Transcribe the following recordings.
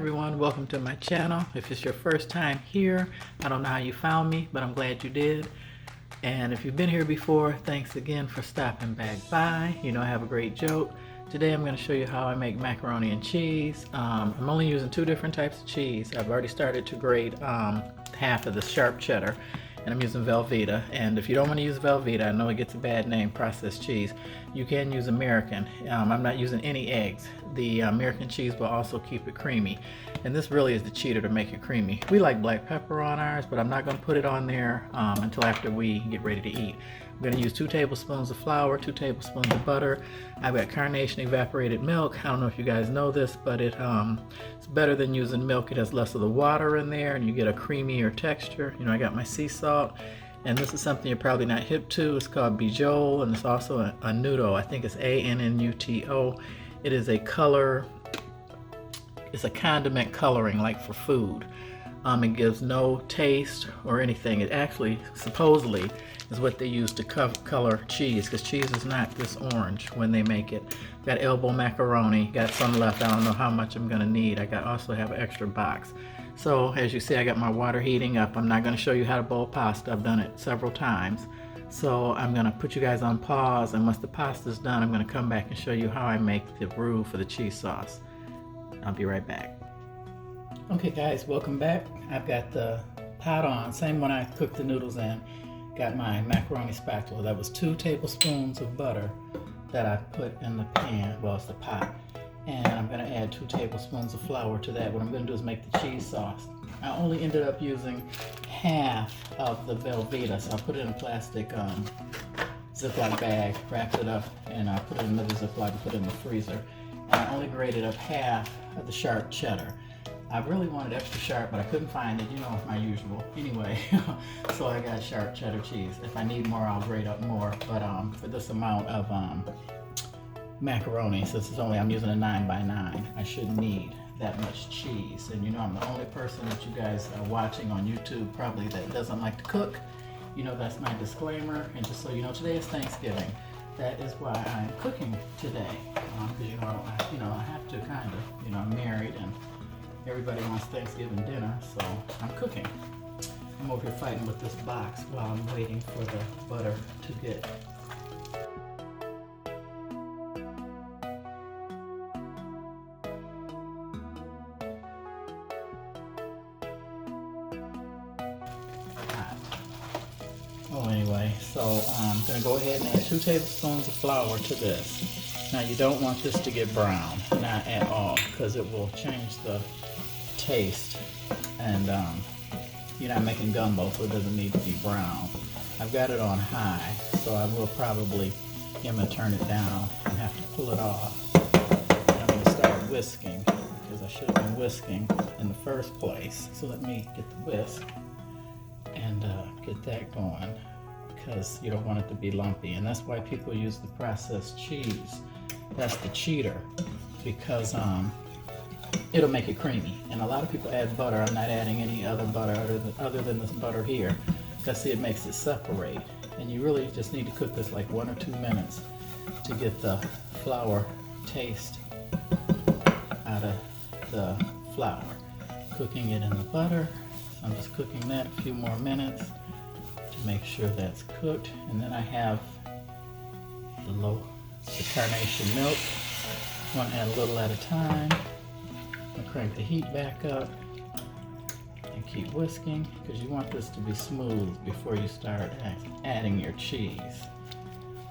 everyone, welcome to my channel. If it's your first time here, I don't know how you found me, but I'm glad you did. And if you've been here before, thanks again for stopping back by. You know I have a great joke. Today I'm going to show you how I make macaroni and cheese. I'm only using two different types of cheese. I've already started to grate half of the sharp cheddar, and I'm using Velveeta. And if you don't want to use Velveeta, I know it gets a bad name, processed cheese, you can use American. I'm not using any eggs. The American cheese will also keep it creamy. And this really is the cheater to make it creamy. We like black pepper on ours, but I'm not going to put it on there until after we get ready to eat. I'm going to use 2 tablespoons of flour, 2 tablespoons of butter. I've got Carnation evaporated milk. I don't know if you guys know this, but it's better than using milk. It has less of the water in there and you get a creamier texture. You know, I got my sea salt. And this is something you're probably not hip to. It's called 𝐵𝐵𝐄, and it's also a annatto. I think it's ANNUTO. It is a color, it's a condiment coloring like for food. It gives no taste or anything. It actually, supposedly, is what they use to color cheese, because cheese is not this orange when they make it. Got elbow macaroni, got some left. I don't know how much I'm gonna need. Also have an extra box. So as you see, I got my water heating up. I'm not gonna show you how to boil pasta. I've done it several times. So I'm gonna put you guys on pause, and once the pasta's done, I'm gonna come back and show you how I make the roux for the cheese sauce. I'll be right back. Okay guys, welcome back. I've got the pot on, same one I cooked the noodles in. Got my macaroni spatula. That was 2 tablespoons of butter that I put in the pan, well it's the pot. And I'm gonna add 2 tablespoons of flour to that. What I'm gonna do is make the cheese sauce. I only ended up using half of the Velveeta, so I put it in a plastic Ziploc bag, wrapped it up, and I put it in another Ziploc and put it in the freezer. And I only grated up half of the sharp cheddar. I really wanted extra sharp, but I couldn't find it, you know, my usual. Anyway, so I got sharp cheddar cheese. If I need more, I'll grate up more, but for this amount of macaroni, since I'm using a 9x9, I shouldn't need that much cheese. And you know, I'm the only person that you guys are watching on YouTube probably that doesn't like to cook. You know, that's my disclaimer. And just so you know, today is Thanksgiving. That is why I'm cooking today, because you know, I have to kind of, you know, I'm married and everybody wants Thanksgiving dinner, so I'm cooking. I'm over here fighting with this box while I'm waiting for the butter to get hot. Oh, anyway, so I'm gonna go ahead and add 2 tablespoons of flour to this. Now you don't want this to get brown, not at all, because it will change the taste, and you're not making gumbo, so it doesn't need to be brown. I've got it on high, so I will probably turn it down and have to pull it off. And I'm going to start whisking, because I should have been whisking in the first place. So let me get the whisk and get that going, because you don't want it to be lumpy. And that's why people use the processed cheese. That's the cheater, because it'll make it creamy. And a lot of people add butter. I'm not adding any other butter other than this butter here, because see, it makes it separate. And you really just need to cook this like 1 or 2 minutes to get the flour taste out of the flour. Cooking it in the butter. So I'm just cooking that a few more minutes to make sure that's cooked. And then I have the Carnation milk. I want to add a little at a time. I'll crank the heat back up and keep whisking, because you want this to be smooth before you start adding your cheese.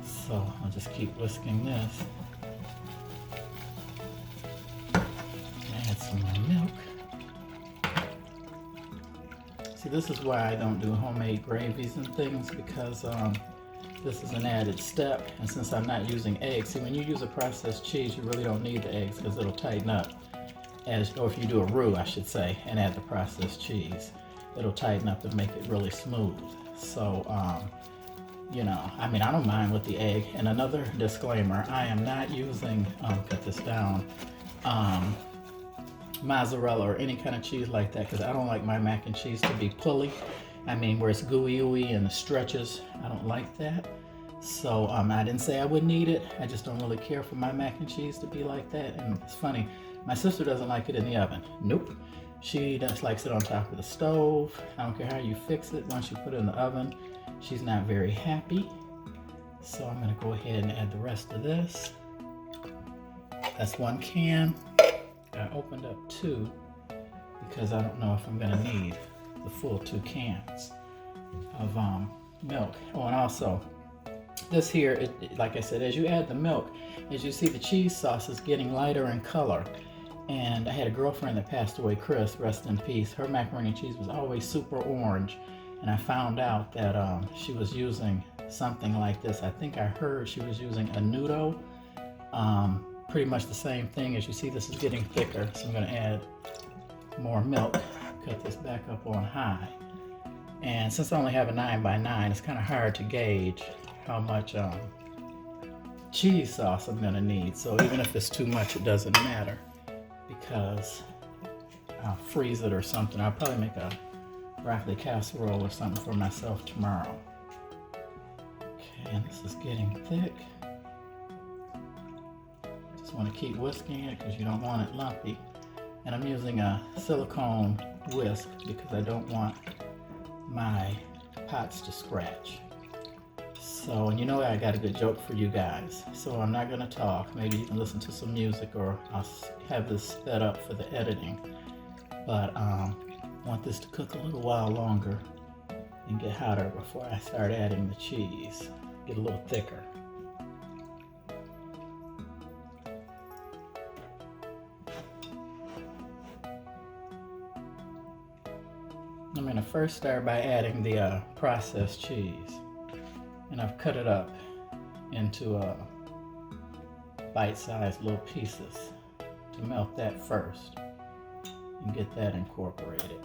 So I'll just keep whisking this. Add some more milk. See, this is why I don't do homemade gravies and things, because this is an added step. And since I'm not using eggs, see, when you use a processed cheese, you really don't need the eggs, because it'll tighten up. Or if you do a roux, I should say, and add the processed cheese, it'll tighten up and make it really smooth. So, you know, I mean, I don't mind with the egg. And another disclaimer, I am not using, cut this down, mozzarella or any kind of cheese like that, because I don't like my mac and cheese to be pulley. I mean, where it's gooey and it stretches, I don't like that. So I didn't say I wouldn't eat it. I just don't really care for my mac and cheese to be like that. And it's funny, My sister doesn't like it in the oven. Nope. She just likes it on top of the stove. I don't care how you fix it. Once you put it in the oven, she's not very happy. So I'm gonna go ahead and add the rest of this. That's 1 can. I opened up 2 because I don't know if I'm gonna need the full 2 cans of milk. Oh, and also this here, like I said, as you add the milk, as you see, the cheese sauce is getting lighter in color. And I had a girlfriend that passed away, Chris, rest in peace. Her macaroni and cheese was always super orange. And I found out that she was using something like this. I think I heard she was using annatto. Pretty much the same thing. As you see, this is getting thicker. So I'm gonna add more milk. Cut this back up on high. And since I only have a 9x9, it's kind of hard to gauge how much cheese sauce I'm gonna need. So even if it's too much, it doesn't matter because I'll freeze it or something. I'll probably make a broccoli casserole or something for myself tomorrow. Okay, and this is getting thick. Just want to keep whisking it because you don't want it lumpy. And I'm using a silicone whisk because I don't want my pots to scratch. So, and you know I got a good joke for you guys. So I'm not going to talk. Maybe you can listen to some music or I'll have this sped up for the editing. But I want this to cook a little while longer and get hotter before I start adding the cheese. Get a little thicker. I'm going to first start by adding the processed cheese. And I've cut it up into bite-sized little pieces to melt that first and get that incorporated.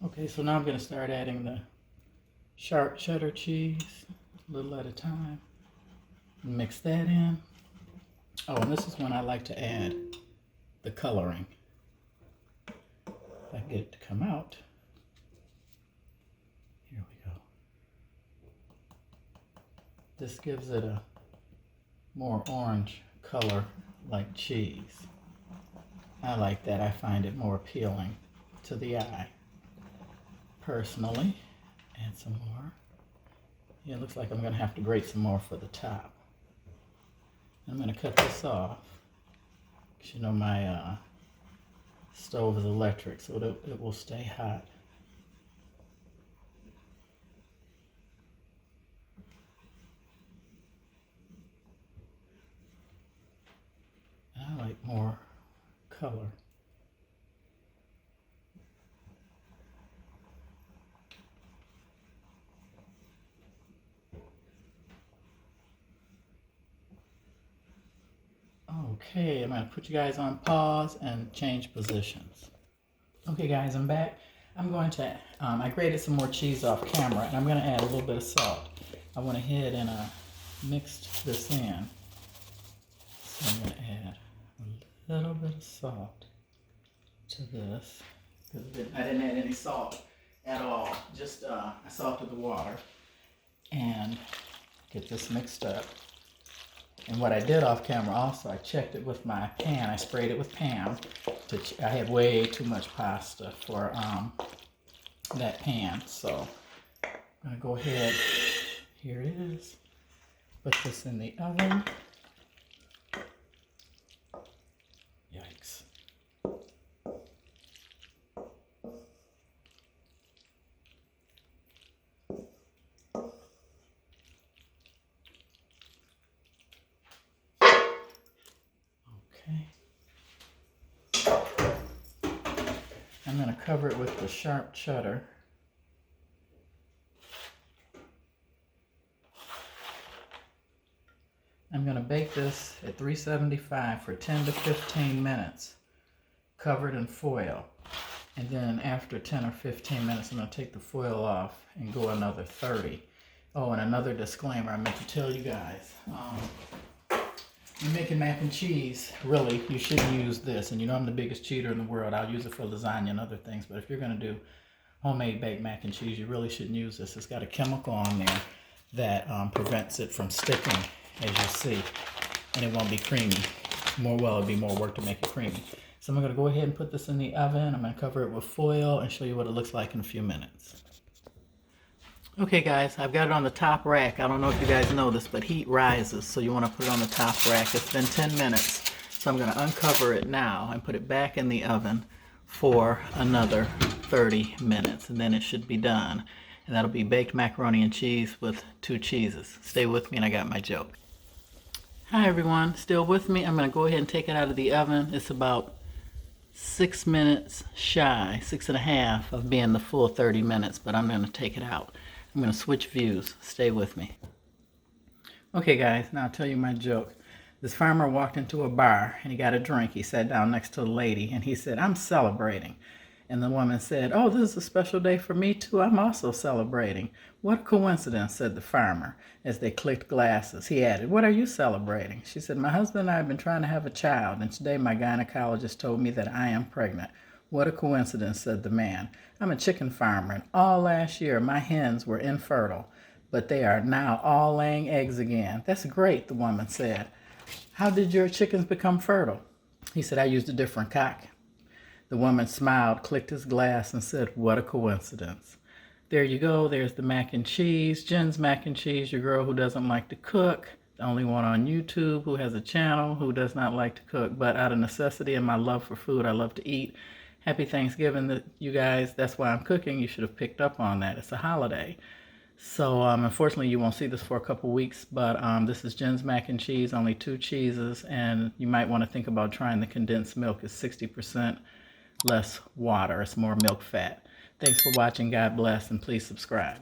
Okay, so now I'm going to start adding the sharp cheddar cheese a little at a time. Mix that in. Oh, and this is when I like to add the coloring. If I can get it to come out. Here we go. This gives it a more orange color like cheese. I like that. I find it more appealing to the eye. Personally, add some more. Yeah, it looks like I'm going to have to grate some more for the top. I'm going to cut this off. Because you know my stove is electric, so it will stay hot. I like more color. Okay, I'm going to put you guys on pause and change positions. Okay guys, I'm back. I'm going to, I grated some more cheese off camera, and I'm going to add a little bit of salt. I went ahead and mixed this in. So I'm going to add a little bit of salt to this. I didn't add any salt at all. Just I salted the water and get this mixed up. And what I did off camera also, I checked it with my pan. I sprayed it with Pam. I had way too much pasta for that pan. So I'm going to go ahead. Here it is. Put this in the oven. Yikes. I'm going to cover it with the sharp cheddar. I'm going to bake this at 375 for 10 to 15 minutes, covered in foil. And then after 10 or 15 minutes, I'm going to take the foil off and go another 30. Oh, and another disclaimer I meant to tell you guys. You're making mac and cheese, really, you shouldn't use this. And you know I'm the biggest cheater in the world. I'll use it for lasagna and other things. But if you're going to do homemade baked mac and cheese, you really shouldn't use this. It's got a chemical on there that prevents it from sticking, as you see. And it won't be creamy. It'd be more work to make it creamy. So I'm going to go ahead and put this in the oven. I'm going to cover it with foil and show you what it looks like in a few minutes. Okay guys, I've got it on the top rack. I don't know if you guys know this, but heat rises, so you want to put it on the top rack. It's been 10 minutes, so I'm going to uncover it now and put it back in the oven for another 30 minutes, and then it should be done. And that'll be baked macaroni and cheese with 2 cheeses. Stay with me, and I got my joke. Hi everyone, still with me? I'm going to go ahead and take it out of the oven. It's about 6 minutes shy, 6.5 of being the full 30 minutes, but I'm going to take it out. I'm going to switch views. Stay with me. Okay guys, now I'll tell you my joke. This farmer walked into a bar and he got a drink. He sat down next to a lady and he said, "I'm celebrating." And the woman said, "Oh, this is a special day for me too. I'm also celebrating." "What a coincidence," said the farmer as they clicked glasses. He added, "What are you celebrating?" She said, "My husband and I have been trying to have a child, and today my gynecologist told me that I am pregnant." "What a coincidence," said the man. "I'm a chicken farmer, and all last year my hens were infertile, but they are now all laying eggs again." "That's great," the woman said. "How did your chickens become fertile?" He said, "I used a different cock." The woman smiled, clicked his glass, and said, "What a coincidence." There you go. There's the mac and cheese. Jen's mac and cheese, your girl who doesn't like to cook. The only one on YouTube who has a channel who does not like to cook. But out of necessity and my love for food, I love to eat. Happy Thanksgiving, you guys. That's why I'm cooking. You should have picked up on that. It's a holiday. So unfortunately, you won't see this for a couple weeks, but this is Jen's mac and cheese, only 2 cheeses, and you might want to think about trying the condensed milk. It's 60% less water. It's more milk fat. Thanks for watching. God bless, and please subscribe.